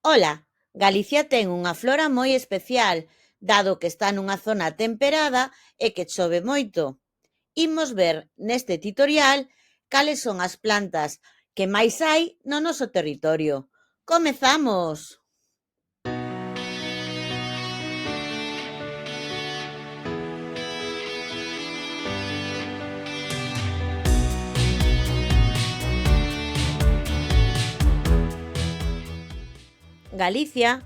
Ola, Galicia ten unha flora moi especial, dado que está nunha zona temperada e que chove moito. Imos ver neste tutorial cales son as plantas que máis hai no noso territorio. Comezamos! Galicia,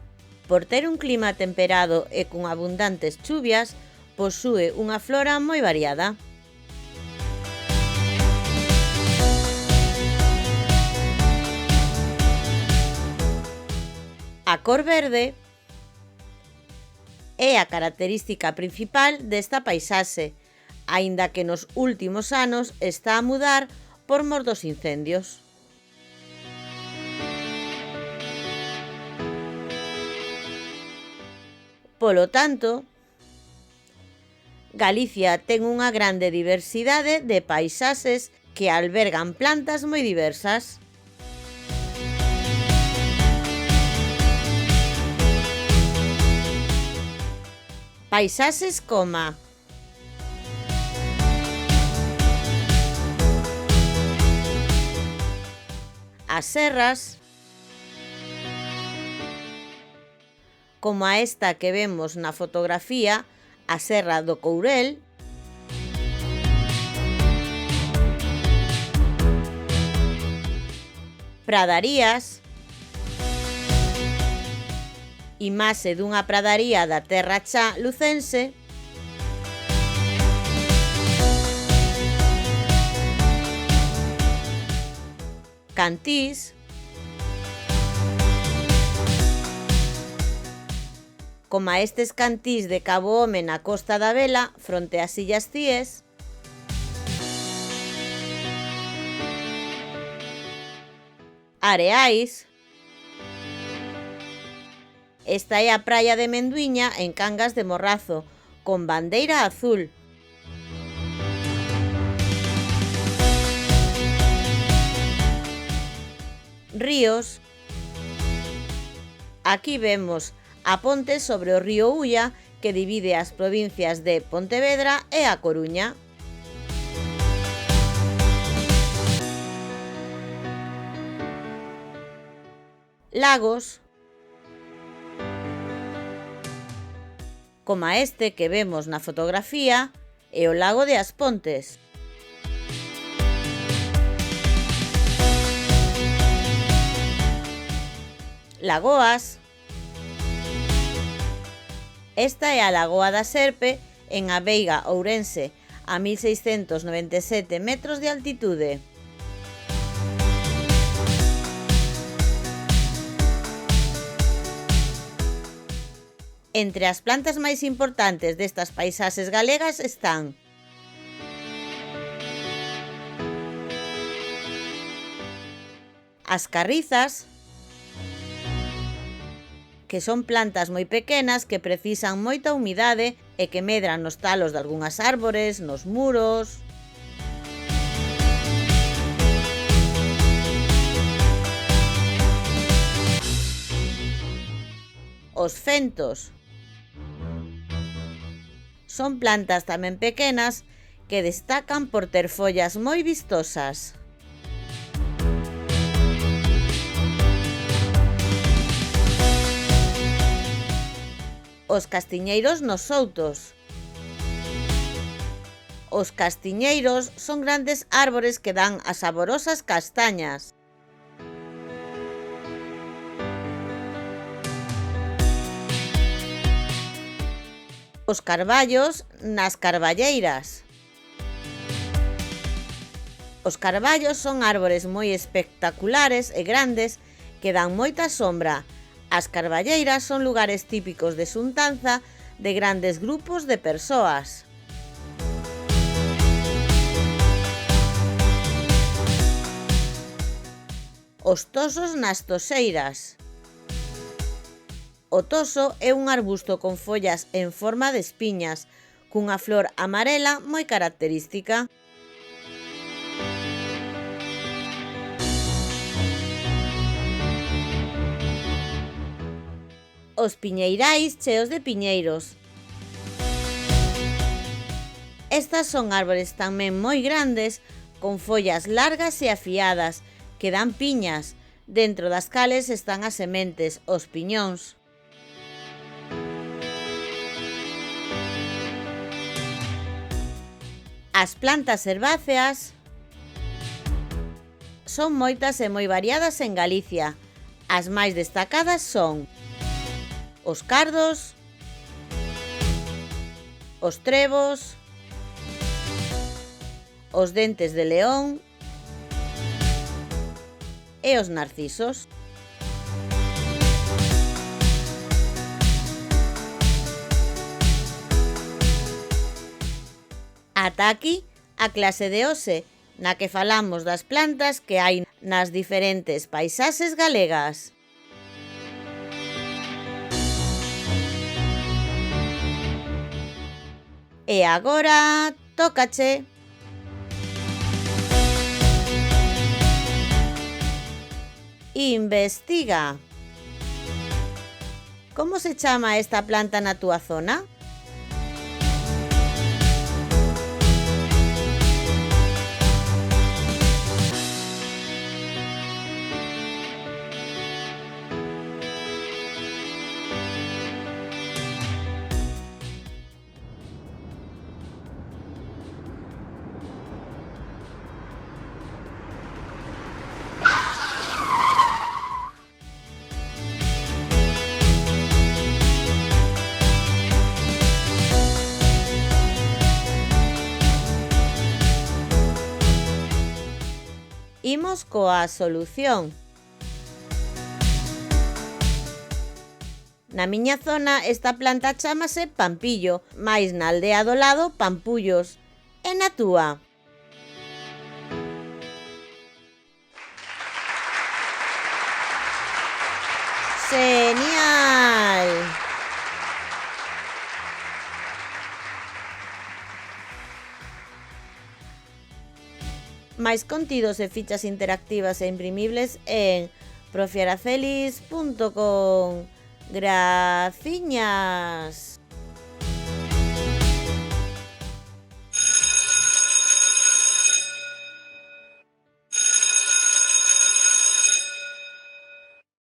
por ter un clima temperado e con abundantes chuvias, posúe unha flora moi variada. A cor verde é a característica principal desta paisaxe, aínda que nos últimos anos está a mudar por mor dos incendios. Polo tanto, Galicia ten unha grande diversidade de paisaxes que albergan plantas moi diversas. Paisaxes coma as serras, como a esta que vemos na fotografía, a Serra do Courel, pradarías, imaxe dunha pradaría da Terra Cha lucense, cantís, como a estes cantís de Cabo Home na Costa da Vela, fronte ás Illas Cíes, Areais. Esta é a praia de Menduiña en Cangas de Morrazo, con bandeira azul. Ríos. Aquí vemos a ponte sobre o río Ulla, que divide as provincias de Pontevedra e A Coruña. Lagos, como a este que vemos na fotografía, e o lago de As Pontes. Lagoas. Esta é a Lagoa da Serpe, en a Veiga Ourense, a 1697 metros de altitude. Entre as plantas máis importantes destas paisaxes galegas están as carrizas, que son plantas moi pequenas que precisan moita humidade e que medran nos talos de algunhas árbores, nos muros. Os fentos son plantas tamén pequenas que destacan por ter follas moi vistosas. Os castiñeiros nos soutos. Os castiñeiros son grandes árbores que dan as saborosas castañas. Os carballos nas carballeiras. Os carballos son árbores moi espectaculares e grandes que dan moita sombra. As carballeiras son lugares típicos de xuntanza de grandes grupos de persoas. Os tosos nas toseiras. O toso é un arbusto con follas en forma de espiñas, cunha flor amarela moi característica. os piñeirais cheos de piñeiros. Estas son árbores tamén moi grandes, con follas largas e afiadas, que dan piñas, dentro das cales están as sementes, os piñóns. As plantas herbáceas son moitas e moi variadas en Galicia. As máis destacadas son os cardos, os trebos, os dentes de león e os narcisos. Ata aquí a clase de hoxe, na que falamos das plantas que hai nas diferentes paisaxes galegas. E agora tócache. Investiga. Como se chama esta planta na túa zona? Imos coa solución. Na miña zona esta planta chámase pampillo, mais na aldea do lado pampullos. E na túa? Genial! Máis contidos e fichas interactivas e imprimibles en profiaracelis.com. Graciñas!